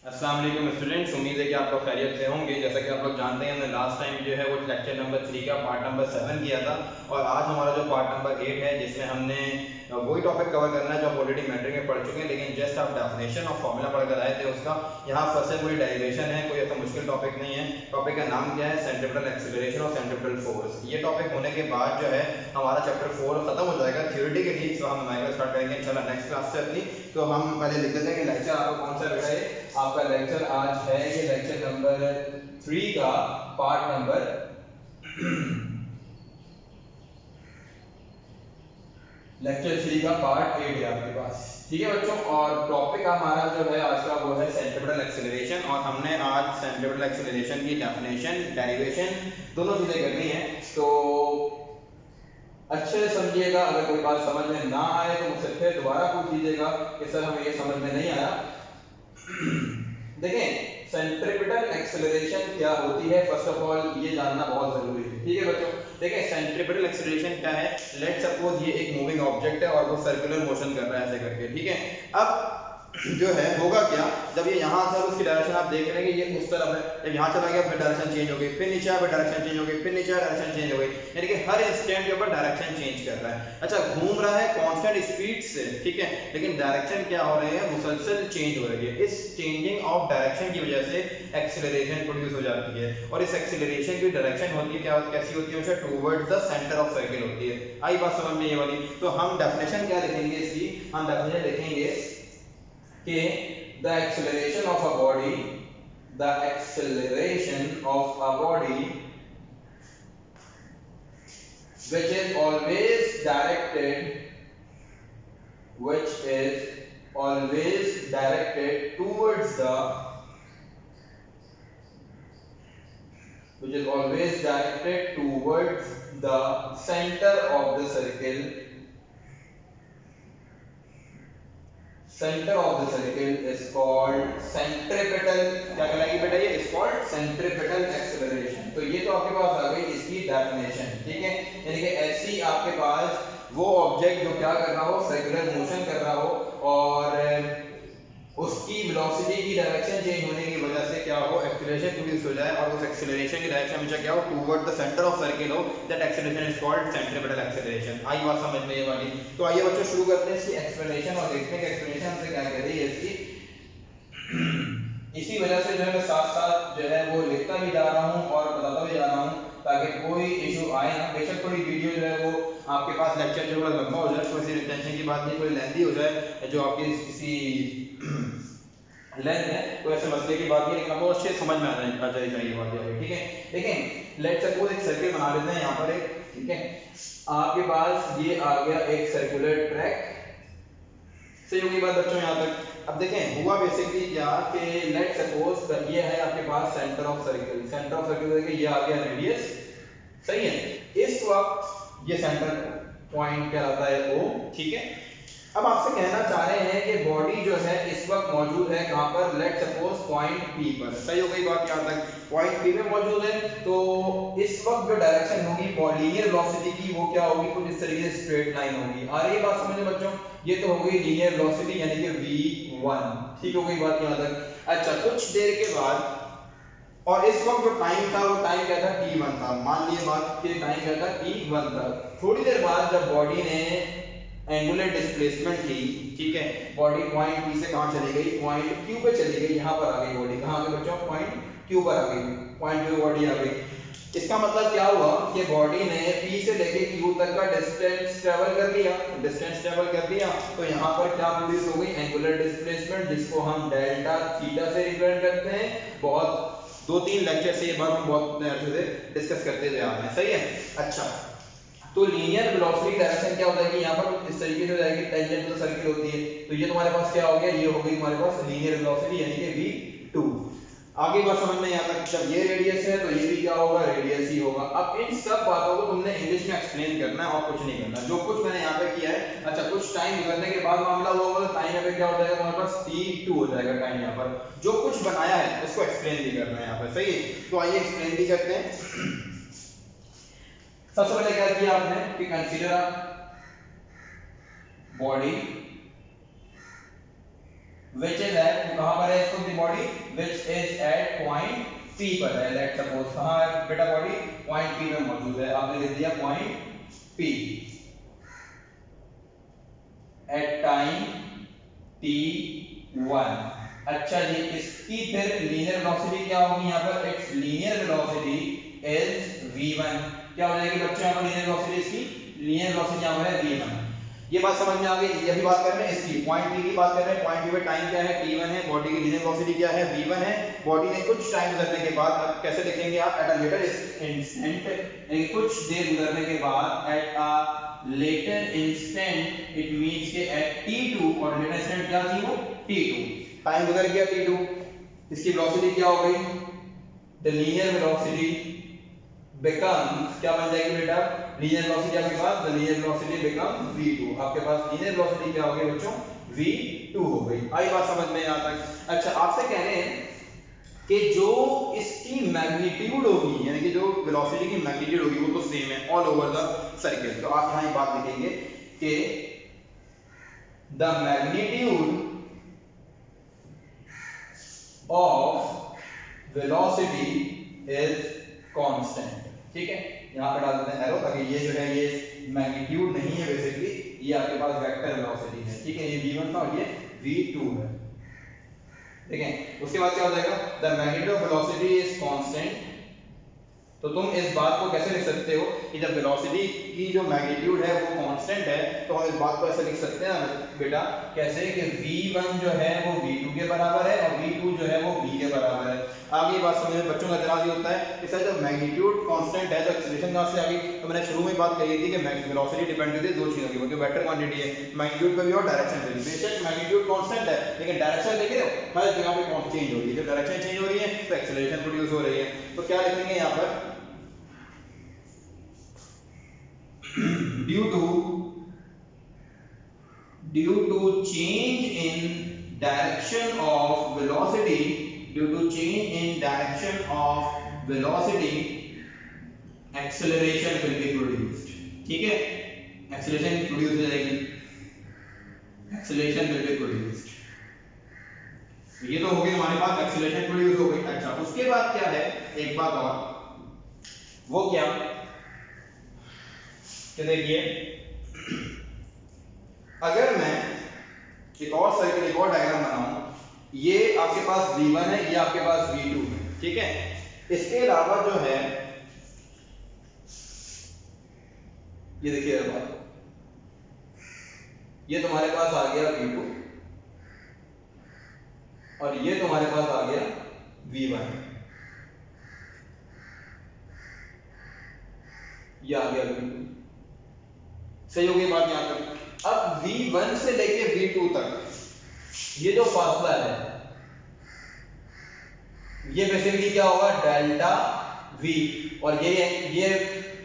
अस्सलाम वालेकुम स्टूडेंट्स, उम्मीद है कि आप लोग खैरियत से होंगे। जैसा कि आप लोग जानते हैं, हमने लास्ट टाइम जो है वो लेक्चर नंबर 3 का पार्ट नंबर 7 किया था और आज हमारा जो पार्ट नंबर 8 है जिसमें हमने वही टॉपिक कवर करना है जो आप ऑलरेडी मैट्रिक में पढ़ चुके हैं, लेकिन जस्ट आप डेफिनेशन और फॉर्मूला पढ़कर आए थे उसका। यहाँ फर्स्ट से पूरी डेरिवेशन है, कोई ऐसा मुश्किल टॉपिक नहीं है। टॉपिक का नाम क्या है? सेंट्रीपिटल एक्सीलरेशन और सेंट्रीपिटल फोर्स। ये टॉपिक होने के बाद जो है हमारा चैप्टर 4 खत्म हो जाएगा थ्योरेटिकली। तो हम नुमेरिकल स्टार्ट करेंगे इंशाल्लाह नेक्स्ट क्लास से अपनी। तो हम पहले लिख देते हैं कि लेक्चर आपका कौन सा बेटा है। आपका लेक्चर आज है ये लेक्चर नंबर 3 का पार्ट नंबर लेक्चर 3 का पार्ट 8 है आपके पास। ठीक है बच्चों, और टॉपिक हमारा जो है आज का वो है सेंट्रीपिटल एक्सीलरेशन और हमने आज सेंट्रीपिटल एक्सीलरेशन की डेफिनेशन डेरिवेशन दोनों चीजें करनी है। तो अच्छे से समझिएगा, अगर कोई बात समझ में ना आए तो मुझसे फिर दोबारा पूछ लीजिएगा कि सर हमें ये समझ में नहीं आया। देखें, सेंट्रीपिटल एक्सेलरेशन क्या होती है, फर्स्ट ऑफ ऑल ये जानना बहुत जरूरी है। ठीक है बच्चों, देखें सेंट्रीपिटल एक्सेलरेशन क्या है। लेट सपोज ये एक मूविंग ऑब्जेक्ट है और वो सर्कुलर मोशन कर रहा है ऐसे करके। ठीक है, अब जो है होगा क्या, जब ये यहाँ से उसकी डायरेक्शन आप देख रहे हैं कि ये उस तरफ है, जब यहाँ चला गया फिर डायरेक्शन चेंज हो गई, फिर नीचे फिर डायरेक्शन चेंज हो गई, फिर नीचे डायरेक्शन चेंज हो गई, यानी कि हर इंस्टेंट के ऊपर डायरेक्शन चेंज कर रहा है। अच्छा, घूम रहा है कांस्टेंट स्पीड से, ठीक है, लेकिन डायरेक्शन क्या हो रही है, मुसलसल चेंज हो रही है। इस चेंजिंग ऑफ डायरेक्शन की वजह से एक्सीलरेशन प्रोड्यूस हो जाती है और इस एक्सीलरेशन की डायरेक्शन होती है क्या, कैसी होती है, towards the centre of circle होती है। आई बात समझ में ये वाली। तो हम डेफिनेशन क्या लिखेंगे इसकी, हम डेफिनेशन लिखेंगे कि the acceleration of a body, the acceleration of a body which is always directed, which is always directed towards the, which is always directed towards the center of the circle, center of the circle is called centripetal। क्या कहलाएगी बेटा, ये is called centripetal acceleration। तो ये तो आपके पास आ गई इसकी डेफिनेशन। ठीक है, यानी कि ऐसी आपके पास वो ऑब्जेक्ट जो क्या कर रहा हो, सर्कुलर मोशन कर रहा हो और उसकी वेलोसिटी की डायरेक्शन चेंज होने की वजह से क्या हो, एक्सीलरेशन प्रोड्यूस हो जाए और उस एक्सीलरेशन की डायरेक्शन हमेशा क्या हो, toward the centre of circle हो। That acceleration is called centripetal acceleration. आई बात समझ में ये वाली। तो आइए बच्चों शुरू करते हैं इसकी एक्सप्लेनेशन और देखते हैं कि एक्सप्लेनेशन हमसे क्या कह रही है इसकी। इसी वजह से जो है मैं साथ साथ जो है वो लिखता भी जा रहा हूँ और बताता भी जा रहा हूँ ताकि कोई इशू आए ना। बेशक थोड़ी वीडियो जो है वो आपके पास लेक्चर जो है लंबा हो जाए, कोई टेंशन की बात नहीं, कोई लेंथी हो जाए जो आपकी किसी लेंथ है, कोई ऐसे मसले की बात नहीं, लेकिन आपको अच्छे समझ में आ जाए चाहिए बात ये। ठीक है, देखें लेट्स सपोज एक सर्किल बना लेते हैं यहाँ पर एक। ठीक है, आपके पास ये आ गया एक सर्कुलर ट्रैक। सही होगी बात बच्चों यहाँ तक। अब देखें हुआ बेसिकली क्या कि लेट सपोज ये है आपके पास centre of circle. Centre of circle देखिए ये आ गया रेडियस। सही है, इस वक्त ये सेंटर पॉइंट कहलाता है O। ठीक है, अब आपसे कहना चाह रहे हैं कि बॉडी जो है इस वक्त मौजूद है कहां पर, लेट सपोज पॉइंट P पर। सही हो गई बात यहां तक, पॉइंट P में मौजूद है। तो इस वक्त जो डायरेक्शन होगी लीनियर वेलोसिटी की वो क्या होगी, कुछ इस तरीके से स्ट्रेट लाइन होगी। आ रही है बात समझ में बच्चों, ये तो हो गई लीनियर वेलोसिटी यानी कि v1। ठीक हो गई बात यहां तक। अच्छा, कुछ देर के बाद और इस वक्त जो टाइम था वो टाइम क्या था, t1 था। मान लिए बात के टाइम क्या था, t1 था। थोड़ी देर बाद जब बॉडी ने एंगुलर डिस्प्लेसमेंट की, ठीक है, बॉडी पॉइंट P से कहां चली गई, पॉइंट Q पे चली गई। यहां पर आ गई बॉडी, कहां आ गई बच्चों, पॉइंट Q पर आ गई, पॉइंट Q बॉडी आ गई। इसका मतलब क्या हुआ कि बॉडी ने P से लेके Q तक का डिस्टेंस ट्रेवल कर लिया। डिस्टेंस ट्रेवल कर लिया तो यहां पर क्या प्रोड्यूस हो गई, एंगुलर डिस्प्लेसमेंट, जिसको हम डेल्टा थीटा से रिप्रेजेंट करते हैं। बहुत 2-3 लेक्चर से ये बात हम बहुत अच्छे से डिस्कस करते हुए आ रहे हैं। सही है। अच्छा, तो लीनियर वेलोसिटी डायरेक्शन क्या होता है कि यहाँ पर इस तरीके से हो जाएगी, टेंजेंट टू द सर्किल होती है। तो ये तुम्हारे पास क्या हो गया, ये हो गई तुम्हारे पास लीनियर वेलोसिटी यानी कि v2। आगे बात समझ में यहाँ तक, जब ये रेडियस है तो ये भी क्या होगा, रेडियस ही होगा। अब इन सब बातों को तुमने इंग्लिश में एक्सप्लेन करना है और कुछ नहीं करना। जो कुछ मैंने यहाँ पे किया है, अच्छा कुछ टाइम गुजरने के बाद मामला हुआ होगा तो टाइम यहाँ पे क्या हो जाएगा, तुम्हारे पास t2 हो जाएगा टाइम। यहाँ पर जो कुछ बनाया है उसको एक्सप्लेन भी करना है यहाँ पर। सही है, तो आइए एक्सप्लेन भी करते हैं। सबसे पहले क्या किया आपने कि consider body which is at, कहां पर है इसको, the body which is at point P पर है, लेट सपोज कहां है बेटा बॉडी, पॉइंट P में मौजूद है, आपने लिख दिया point P at time t1। अच्छा जी, इसकी फिर लीनियर वेलोसिटी क्या होगी, यहाँ पर it's linear velocity is v1। क्या हो जाएगी बच्चों यहाँ पर लीनियर वेलोसिटी, इसकी लीनियर वेलोसिटी यहाँ पर है v1। ये बात समझ में आ गई। ये भी बात कर रहे हैं इसकी, पॉइंट P की बात कर रहे हैं, पॉइंट P पे टाइम क्या है t1 है, बॉडी की लीनियर वेलोसिटी क्या है v1 है। बॉडी ने कुछ टाइम गुजरने के बाद, अब कैसे लिखेंगे आप, एट अ लेटर इंस्टेंट, यानी कुछ देर गुजरने के बाद, at a later instant it means के एट t2, और लेटर इंस्टेंट क्या थी वो t2, टाइम गुजर गया t2, इसकी वेलोसिटी क्या हो गई, द लीनियर वेलोसिटी बिकम्स, क्या बन जाएगी बेटा, लीनियर वेलोसिटी आपके पास, the linear velocity becomes v2, आपके पास लीनियर वेलोसिटी क्या हो गई बच्चों, v2 हो गई। आई बात समझ में यहाँ तक। अच्छा, आपसे कह रहे हैं कि जो इसकी मैग्नीट्यूड होगी, यानी कि जो वेलोसिटी की मैग्नीट्यूड होगी वो तो सेम है ऑल ओवर द सर्किल, तो आप यहाँ ये बात लिखेंगे कि the magnitude of velocity is constant. ठीक है, यहां पे डाल देते हैं एरो, ताकि ये जो है ये मैग्नीट्यूड नहीं है, बेसिकली ये आपके पास वेक्टर वेलोसिटी है। ठीक है, ये v1 था और ये v2 है। ठीक है, उसके बाद क्या हो जाएगा, the magnitude of velocity is constant. तो तुम इस बात को कैसे लिख सकते हो कि जब वेलोसिटी की जो मैग्नीट्यूड है वो कांस्टेंट है, तो हम इस बात को ऐसे लिख सकते हैं बेटा, कैसे कि v1 जो है वो v2 के बराबर है और v2 जो है वो v के बराबर है। आगे बात समझ में बच्चों का इतराज ये होता है कि सर जब मैग्नीट्यूड कांस्टेंट है तो एक्सेलरेशन कहां से आ गई, तो मैंने शुरू में बात कही थी कि वेलोसिटी डिपेंड करती है दो चीजों के ऊपर, जो वेक्टर क्वांटिटी है मैग्नीट्यूड पे भी और डायरेक्शन पे भी। बेशक मैग्नीट्यूड कांस्टेंट है लेकिन डायरेक्शन देख रहे हो हर जगह पे चेंज हो रही है, जब डायरेक्शन चेंज हो रही है तो एक्सेलरेशन प्रोड्यूस हो रही है। तो क्या लिखेंगे यहाँ पर, due to change in direction of velocity, due to change in direction of velocity acceleration will be produced। ठीक है, acceleration प्रोड्यूस हो जाएगी, acceleration will be produced। ये तो हो गई हमारे पास, acceleration प्रोड्यूस हो गई। अच्छा, उसके बाद क्या है, एक बात और, वो क्या कि देखिए, अगर मैं एक और सर्किल, एक और डायग्राम बनाऊं, ये आपके पास v1 है, ये आपके पास v2 है। ठीक है, इसके अलावा जो है ये देखिए बात, ये तुम्हारे पास आ गया v2 और ये तुम्हारे पास आ गया v1, ये आ गया v2। सही हो गई बात यहां तक। अब v1 से लेके v2 तक ये जो फासला है ये बेसिकली क्या होगा, डेल्टा v, और ये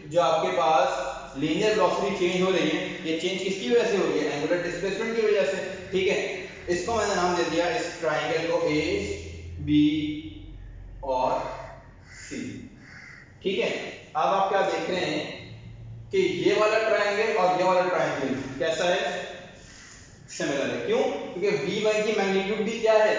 जो आपके पास लीनियर वेलोसिटी चेंज हो रही है, ये चेंज किसकी वजह से हो रही है, एंगुलर डिस्प्लेसमेंट की वजह से। ठीक है, इसको मैंने नाम दे दिया, इस ट्रायंगल को ए, बी और सी। ठीक है, अब आप क्या देख रहे हैं कि ये वाला ट्रायंगल और ये वाला ट्रायंगल कैसा है, सिमिलर है। क्यों, क्योंकि v1 की मैग्नीट्यूड भी क्या है,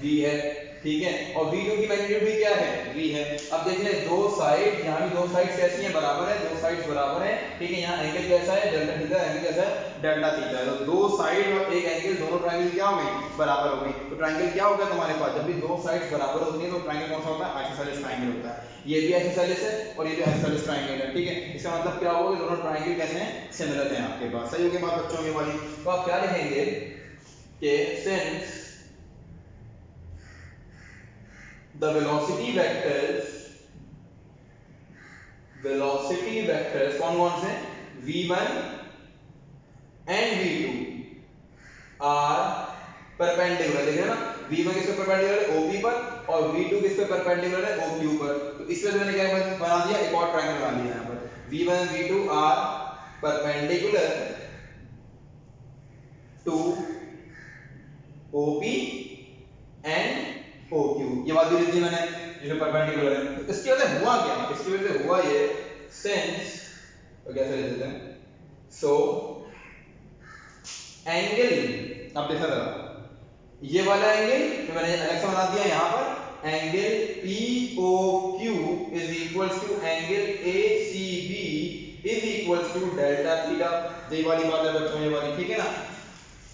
v है। ठीक है, और v2 की मैग्नीट्यूड भी क्या है, v है। अब देख ले, दो साइड, यहाँ भी दो साइड्स कैसी हैं, बराबर है, दो साइड्स बराबर है। ठीक है, यहाँ एंगल कैसा है, डेल्टा थीटा, एंगल कैसा है, डेल्टा थीटा है। तो दो साइड और एक एंगल, दोनों ट्रायंगल क्या हो गई, बराबर हो गई। तो ट्रायंगल क्या होगा तुम्हारे पास, जब भी दो साइड्स बराबर होती है तो ट्रायंगल कौन सा होता है, आइसोसेलेस ट्रायंगल होता है। ये भी आइसोसेलेस है और ये भी आइसोसेलेस ट्रायंगल है। ठीक है, इसका मतलब क्या होगा, दोनों ट्रायंगल कैसे हैं, सिमिलर हैं आपके पास। सही हो गई बात बच्चों ये वाली। तो आप क्या लिखेंगे कि since the velocity vectors कौन-कौन से, v1 and v2 are perpendicular, देख रहे हैं ना, v1 किस पे परपेंडिकुलर है, OP पर, और v2 किस पे परपेंडिकुलर है, OQ पर। तो इसमें मैंने क्या बना दिया, एक और ट्रायंगल बना दिया यहाँ पर, v1 and v2 are perpendicular to OP and OQ, ये बात भी लिख दी मैंने, जो परपेंडिकुलर है। तो इसकी वजह से हुआ क्या, इसकी वजह से हुआ ये, since, तो कैसे लिख देते हैं, so एंगल, आप देखा जरा, ये वाला एंगल तो मैंने अलग से बना दिया यहाँ पर, angle POQ is equals to angle ACB is equals to delta theta. ये वाली बात है बच्चों, ये वाली, ठीक है ना।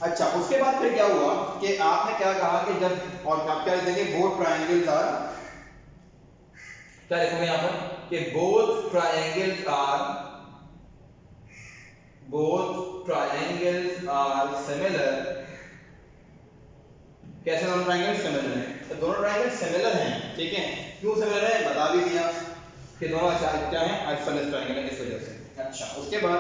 अच्छा, उसके बाद फिर क्या हुआ कि आपने क्या कहा कि जब, और आप क्या लिखेंगे, बोथ ट्रायंगल्स आर, क्या लिखोगे यहाँ पर कि बोथ ट्रायंगल्स आर सिमिलर। कैसे दोनों ट्रायंगल सिमिलर हैं? तो दोनों ट्रायंगल सिमिलर हैं, ठीक है। क्यों सिमिलर है बता भी दिया कि दोनों क्या हैं, आइसोसेलेस ट्रायंगल है, इस वजह से। अच्छा, उसके बाद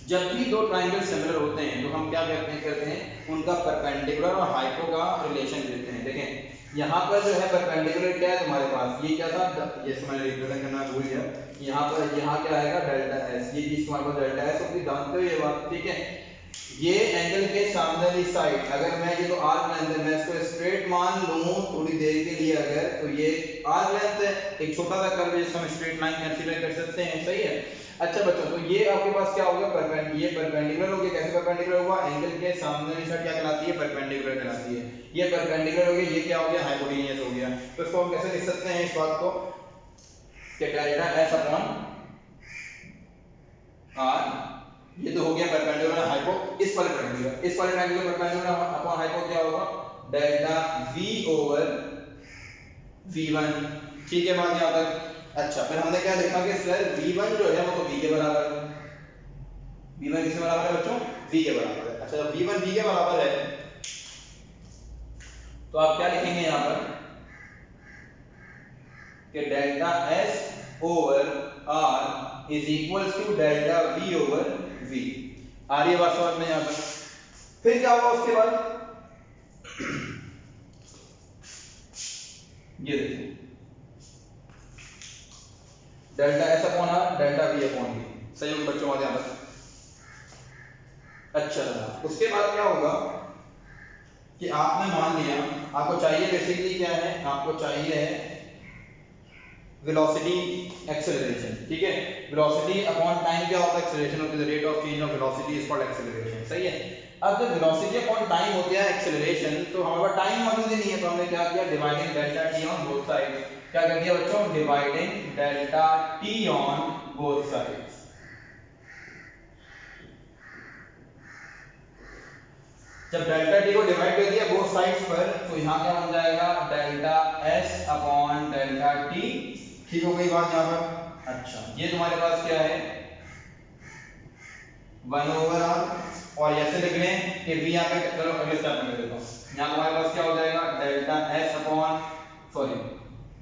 जब भी दो ट्रायंगल सिमिलर होते हैं तो हम क्या करते हैं उनका परपेंडिकुलर और हाइपो का रिलेशन लेते हैं। देखें यहाँ पर जो है परपेंडिकुलर क्या है तुम्हारे पास, ये क्या था, ये मैंने रिप्रेजेंट करना भूल गया। यहाँ पर यहाँ क्या आएगा डेल्टा एस, ये चीज तुम्हारे पास डेल्टा एस होगी, जानते हो ये बात, ठीक है। ये एंगल के सामने वाली साइड, अगर मैं ये तो आर्क लेंथ है, मैं इसको स्ट्रेट मान लूं थोड़ी देर के लिए अगर, तो ये आर्क लेंथ है, एक छोटा सा कर्व जिसको हम स्ट्रेट लाइन कंसीडर कर सकते हैं, सही है। अच्छा बच्चों, तो ये आपके पास क्या होगा, ये परपेंडिकुलर हो गया। कैसे परपेंडिकुलर हुआ, एंगल के सामने वाली साइड क्या कहलाती है, परपेंडिकुलर कहलाती है। ये परपेंडिकुलर हो गया, ये क्या हो गया, हाइपोटेन्यूस हो गया। तो इसको हम कैसे लिख सकते हैं इस बात को कि डेल्टा एस अपॉन आर, ये तो हो गया परपेंडिकुलर हाइपो, इस वाले ट्रायंगल परपेंडिकुलर अपॉन हाइपो क्या होगा, डेल्टा V ओवर V1, ठीक है बात यहां तक। अच्छा, फिर हमने क्या लिखा कि सर V1 जो है वो तो V के बराबर है। V1 किसके बराबर है बच्चों, V के बराबर है। अच्छा, जब V1 V के बराबर है तो आप क्या लिखेंगे यहां पर कि delta S over R is equals to delta V over V। आ रही है बात समझ में यहां पर। फिर क्या होगा उसके बाद, ये देखिए delta S upon R delta V upon V, सही होगा बच्चों बात यहां पर। अच्छा, उसके बाद क्या होगा कि आपने मान लिया, आपको चाहिए बेसिकली क्या है, आपको चाहिए है वेलोसिटी एक्सेलरेशन, ठीक है। वेलोसिटी अपॉन टाइम क्या होता है, एक्सेलरेशन होती है, rate of change of velocity is called acceleration, सही है। अब जब वेलोसिटी अपॉन टाइम होती है एक्सेलरेशन, तो हमारे पास टाइम मौजूद ही नहीं है, तो हमने क्या किया, dividing delta T on both sides. क्या कर दिया बच्चों, dividing delta T on both sides. जब डेल्टा टी को डिवाइड कर दिया बोथ साइड्स पर, तो यहाँ क्या बन जाएगा, delta S upon delta T, ठीक हो गई बात यहाँ पर। अच्छा, ये तुम्हारे पास क्या है 1 ओवर आर, और ऐसे लिख रहे हैं कि v यहाँ पे, चलो अगले स्टेप में कर देता हूँ। यहाँ तुम्हारे पास क्या हो जाएगा, delta S upon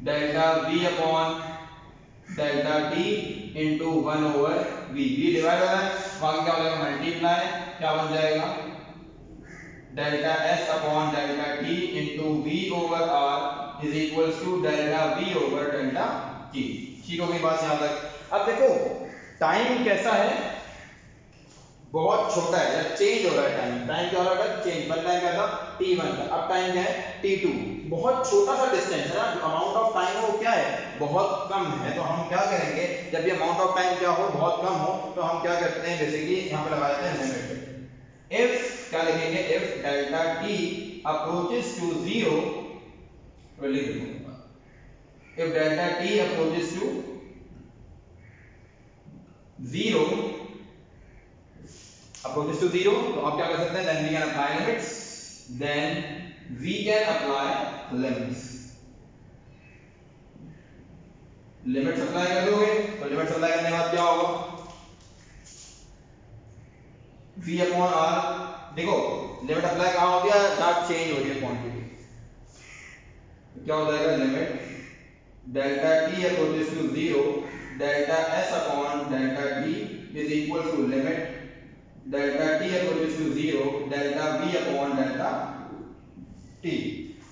delta v upon delta T into 1 over v, v divide हो रहा है, वहां क्या हो जाएगा मल्टीप्लाई, क्या बन जाएगा delta S upon delta T into v over r is equals to delta v over delta t, ठीक हो गई बात यहाँ तक। अब देखो टाइम कैसा है, बहुत छोटा है, जब चेंज हो रहा है टाइम क्या हो रहा है, चेंज। पहले टाइम क्या था t1 था, अब टाइम क्या है t2, बहुत छोटा सा डिस्टेंस है ना, जो अमाउंट ऑफ टाइम है वो क्या है, बहुत कम है। तो हम क्या करेंगे, जब ये अमाउंट ऑफ टाइम क्या हो, बहुत कम हो, तो हम क्या करते हैं बेसिकली यहाँ पे लगा देते हैं लिमिट। इफ क्या लिखेंगे, if delta t approaches to 0, लिख दूंगा if delta t approaches to 0 approaches to 0, तो आप क्या कर सकते हैं, then we can apply limits, then we can apply limits apply कर दोगे, तो लिमिट्स अप्लाई करने के बाद क्या होगा, v अपॉन r, देखो लिमिट अप्लाई कहां हो गया, जहां चेंज हो रही है क्वांटिटी, तो क्या हो जाएगा limit delta t approaches to 0 delta s upon delta t is equal to limit delta t approaches to 0 delta v upon delta t।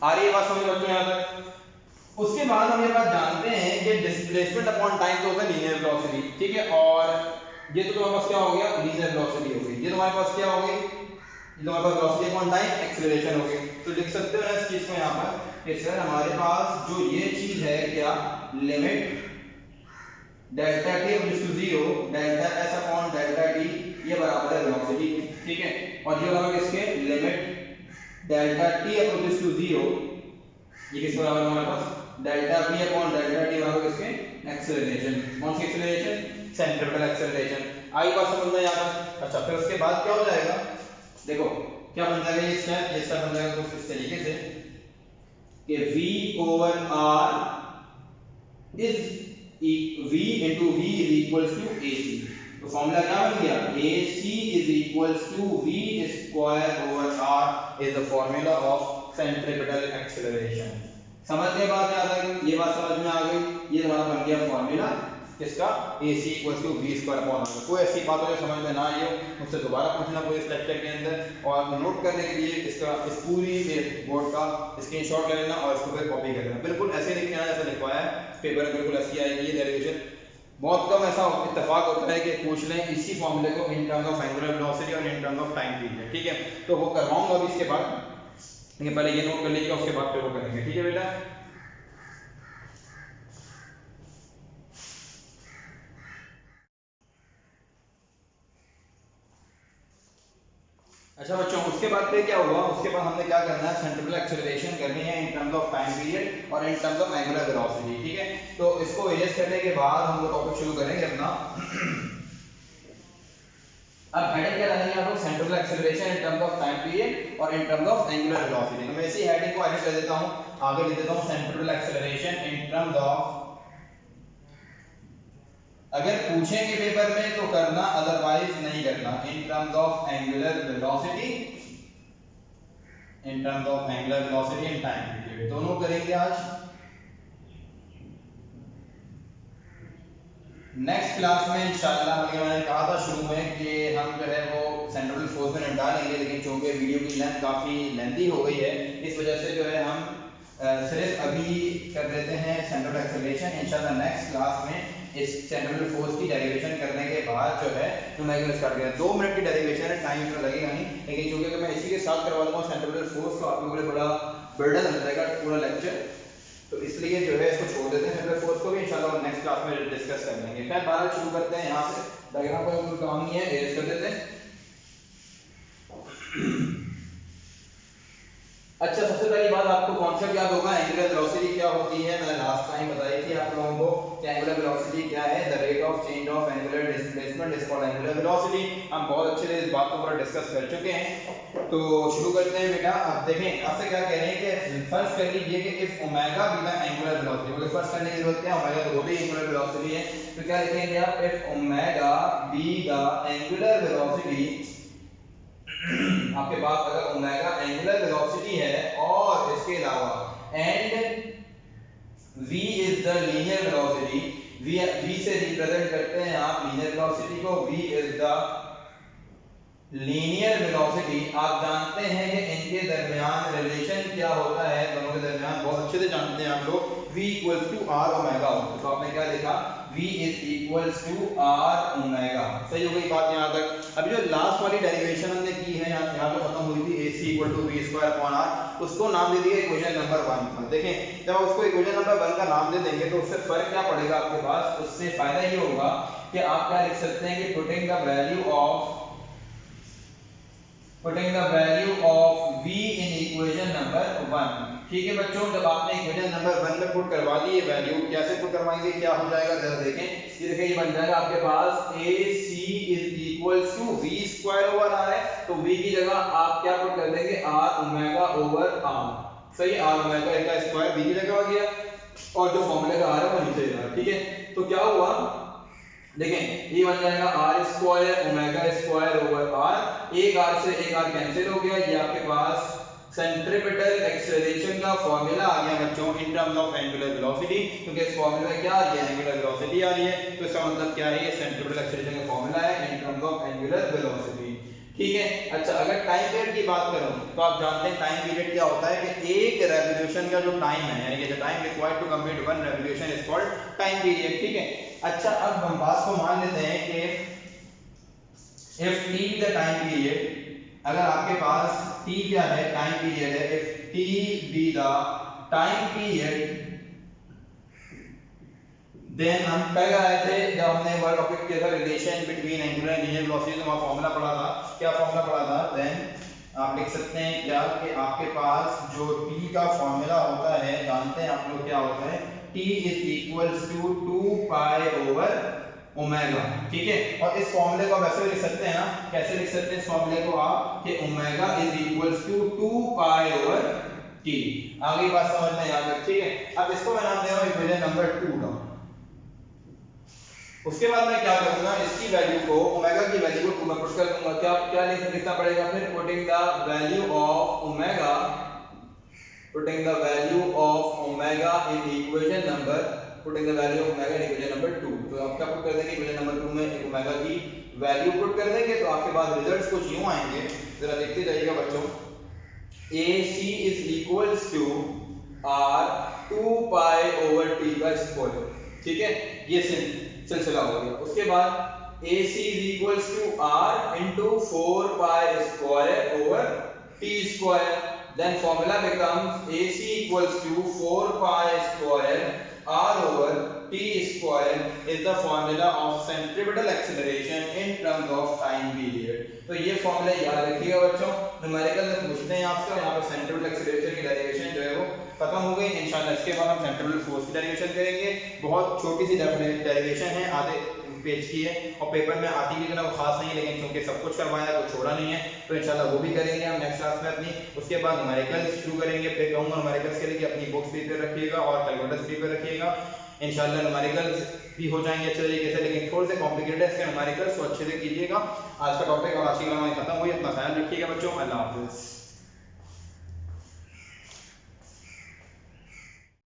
आ रही है बात समझ बच्चों यहां तक। उसके बाद हम ये बात जानते हैं कि डिस्प्लेसमेंट अपॉन टाइम तो होता है लीनियर वेलोसिटी, ठीक है, और ये तो तुम्हारे पास क्या हो गया, लीनियर वेलोसिटी हो गई। ये तुम्हारे पास क्या हो गई, ये तुम्हारे पास वेलोसिटी अपॉन टाइम एक्सीलरेशन हो गई। तो लिख सकते हो ना इस चीज को यहाँ पर कि सर हमारे पास जो ये चीज है क्या, limit delta t equals to 0 delta s upon delta t, ये बराबर है वेलोसिटी, ठीक है। और ये होगा किसके, limit delta t approaches to 0, ये किसके बराबर हमारे पास delta v upon delta t बराबर किसके एक्सेलरेशन, कौन सी एक्सेलरेशन सेंट्रिपेटल एक्सेलरेशन। आई बात समझ में यहाँ पर। अच्छा फिर उसके बाद क्या हो जाएगा, देखो क्या बन जाएगा ये स्टेप बन जाएगा कुछ इस तरीके से कि v over r is v into v is equals to ac। तो फॉर्मूला क्या बन गया, ac is equals to v square over r is the formula of centripetal acceleration। समझ गए बात, याद आ गई, ये बात समझ में आ गई, ये हमारा बन गया फॉर्मूला किसका, ac equals to v square upon r। कोई ऐसी बात हो जो समझ में ना आई हो मुझसे दोबारा पूछना पूरे इस लेक्चर के अंदर, और नोट करने के लिए इसका इस पूरी बोर्ड का स्क्रीनशॉट ले लेना और इसको फिर कॉपी कर लेना। बिल्कुल ऐसे लिखना है जैसे लिखवाया है, पेपर में बिल्कुल ऐसी आएगी ये डेरिवेशन। बहुत कम ऐसा इत्तेफाक होता है कि पूछ लें इसी फॉर्मूले को in terms of angular velocity और in terms of time period, ठीक है। तो वो करवाऊंगा अभी इसके बाद, लेकिन पहले ये नोट कर लीजिएगा, उसके बाद फिर वो करेंगे, ठीक है बेटा। अच्छा बच्चों उसके बाद फिर क्या हुआ, उसके बाद हमने क्या करना है, सेंट्रिपेटल एक्सेलरेशन करनी है in terms of time period और in terms of angular velocity, ठीक है। तो इसको इरेज करने के बाद हम लोग टॉपिक शुरू करेंगे अपना। अब हेडिंग क्या रहेगी आपको, centripetal acceleration in terms of time period और in terms of angular velocity. तो मैं इसी हेडिंग को आगे कर देता हूं, आगे लिख देता हूं centripetal acceleration in terms of, अगर पूछेंगे पेपर में तो करना, अदरवाइज नहीं करना, इन terms of angular velocity, in terms of angular velocity and time period, दोनों करेंगे आज। नेक्स्ट क्लास में इंशाल्लाह, मैंने कहा था शुरू में कि हम जो है वो सेंट्रिपेटल फोर्स में निपटा लेंगे, लेकिन चूंकि वीडियो की लेंथ काफी लेंथी हो गई है इस वजह से जो है हम सिर्फ अभी कर लेते हैं सेंट्रिपेटल एक्सेलरेशन। इंशाल्लाह नेक्स्ट क्लास में इस सेंट्रिपेटल फोर्स की डेरिवेशन करने के बाद जो है न्यूमेरिकल स्टार्ट करें। 2 मिनट की डेरिवेशन है, टाइम इसमें लगेगा नहीं, लेकिन चूंकि अगर मैं इसी के साथ करवा दूंगा सेंट्रिपेटल फोर्स तो आप लोगों के लिए बड़ा बर्डन हो जाएगा पूरा लेक्चर, तो इसलिए जो है इसको छोड़ देते हैं। सेंट्रिपेटल फोर्स को भी इंशाल्लाह नेक्स्ट क्लास में डिस्कस कर लेंगे। खैर 12 शुरू करते हैं, यहाँ से डायग्राम का कोई काम नहीं है, इरेज कर देते हैं। अच्छा सबसे पहली बात आपको कॉन्सेप्ट याद होगा, एंगुलर वेलोसिटी क्या होती है। मैंने लास्ट टाइम बताई थी आप लोगों को कि एंगुलर वेलोसिटी क्या है, the rate of change of angular displacement is called angular velocity. हम बहुत अच्छे से इस बात को पूरा डिस्कस कर चुके हैं, तो शुरू करते हैं बेटा। अब देखें आपसे क्या कह रहे हैं कि फर्स्ट कर लीजिए कि if omega be the angular velocity, मतलब फर्स्ट करने की जरूरत है, ओमेगा तो भी एंगुलर वेलोसिटी है, तो क्या लिखेंगे आप, if omega be the angular velocity, आपके पास अगर ओमेगा एंगुलर वेलोसिटी है और इसके अलावा and v is the linear velocity, v से रिप्रेजेंट करते हैं आप लीनियर वेलोसिटी को, v is the linear velocity. आप जानते हैं कि इनके दरमियान रिलेशन क्या होता है, दोनों के दरमियान बहुत अच्छे से जानते हैं आप लोग, v equals to r omega होता है। तो आपने क्या लिखा, v is equals to r omega. सही हो गई बात यहाँ तक। अभी जो लास्ट वाली डेरिवेशन हमने की है यहाँ पे खत्म हुई थी, ac equal to v square upon r, उसको नाम दे दिया इक्वेशन नंबर 1 का। देखें जब आप उसको इक्वेशन नंबर 1 का नाम दे देंगे तो उससे फर्क क्या पड़ेगा आपके पास, उससे फायदा ये होगा कि आप क्या लिख सकते हैं कि putting the value of v in equation number 1। ठीक है बच्चों, जब आपने इक्वेशन नंबर 1 में पुट करवा दी ये वैल्यू, कैसे पुट करवाएंगे, क्या हो जाएगा जरा देखें। ये देखिए ये बन जाएगा आपके पास ac is equals to v square over r है, तो v की जगह आप क्या पुट कर देंगे, r ओमेगा ओवर r। सही, r ओमेगा का स्क्वायर v की जगह आ गया और जो फॉर्मूले का r है वो नीचे जा रहा है, ठीक है। तो क्या हुआ देखें, ये बन जाएगा r square omega square over r, एक r से एक r कैंसिल हो गया, ये आपके पास सेंट्रिपेटल एक्सेलरेशन का फॉर्मूला आ गया बच्चों इन टर्म्स ऑफ एंगुलर वेलोसिटी, क्योंकि इस फॉर्मूले में क्या आ रही है, एंगुलर वेलोसिटी आ रही है, तो इसका मतलब क्या है, ये सेंट्रिपेटल एक्सेलरेशन का फॉर्मूला है in terms of angular velocity. ठीक है। अच्छा अगर टाइम पीरियड की बात करूं तो आप जानते हैं टाइम पीरियड क्या होता है कि एक रेवोल्यूशन का जो टाइम है, यानी कि the time required to complete one revolution is called time period. ठीक है। अच्छा अब हम बात को मान लेते हैं कि if t the time period, अगर आपके पास t क्या है, टाइम पीरियड है, if t be the time period, then हम पहले आए थे जब हमने वर्ड टॉपिक किया था relation between angular and linear velocity, तो वहां फार्मूला पढ़ा था, क्या फार्मूला पढ़ा था, देन आप लिख सकते हैं क्या कि आपके पास जो t का फॉर्मूला होता है, जानते हैं आप लोग क्या होता है, t is equals to 2 pi over omega, ठीक है। और इस फॉर्मूले को आप ऐसे भी लिख सकते हैं ना, कैसे लिख सकते हैं इस फॉर्मूले को आप कि omega is equals to 2 pi over t। आगे बात समझ में आ गई, ठीक है। अब इसको मैं नाम दे रहा हूं इक्वेशन नंबर 2 का। उसके बाद मैं क्या करूंगा, इसकी वैल्यू को, ओमेगा की वैल्यू को 2 में पुट कर दूंगा। क्या क्या लिखना पड़ेगा फिर, putting the value of omega, putting the value of omega in equation number, putting the value of omega in equation number 2। तो आप क्या पुट कर देंगे, इक्वेशन नंबर 2 में ओमेगा की वैल्यू पुट कर देंगे, तो आपके पास रिजल्ट्स कुछ यूं आएंगे, जरा देखते जाइएगा बच्चों। AC is equals to R 2 pi over t का स्क्वायर, ठीक है, ये सिलसिला हो गया। उसके बाद AC is equals to R into 4 pi square over t square, then formula becomes AC equals to 4 pi square R over t square is the formula of centripetal acceleration in terms of time period। तो ये formula याद रखिएगा बच्चों, numerical में पूछते हैं आपसे, यहाँ पे सेंट्रिपेटल एक्सीलरेशन की डेरिवेशन जो है वो खत्म हो गई। इंशाल्लाह इसके बाद हम सेंट्रिपेटल फोर्स की डेरिवेशन करेंगे। बहुत छोटी सी डेरिवेशन है, आधे पेज की है और पेपर में आती भी वो खास नहीं है, लेकिन क्योंकि सब कुछ करवाया कुछ छोड़ा नहीं है, तो इंशाल्लाह वो भी करेंगे हम नेक्स्ट क्लास में अपनी। उसके बाद न्यूमेरिकल्स शुरू करेंगे। फिर कहूँगा न्यूमेरिकल्स के लिए अपनी बुक्स प्रिपेयर रखिएगा और कैलकुलेटर्स प्रिपेयर रखिएगा। इंशाल्लाह न्यूमेरिकल्स भी हो जाएंगे अच्छे तरीके से, लेकिन थोड़े से कॉम्प्लिकेटेड है इसके न्यूमेरिकल्स, तो अच्छे से कीजिएगा। आज का टॉपिक और आज की क्लास खत्म हुई। अपना ख्याल रखिएगा बच्चों, अल्लाह हाफिज़।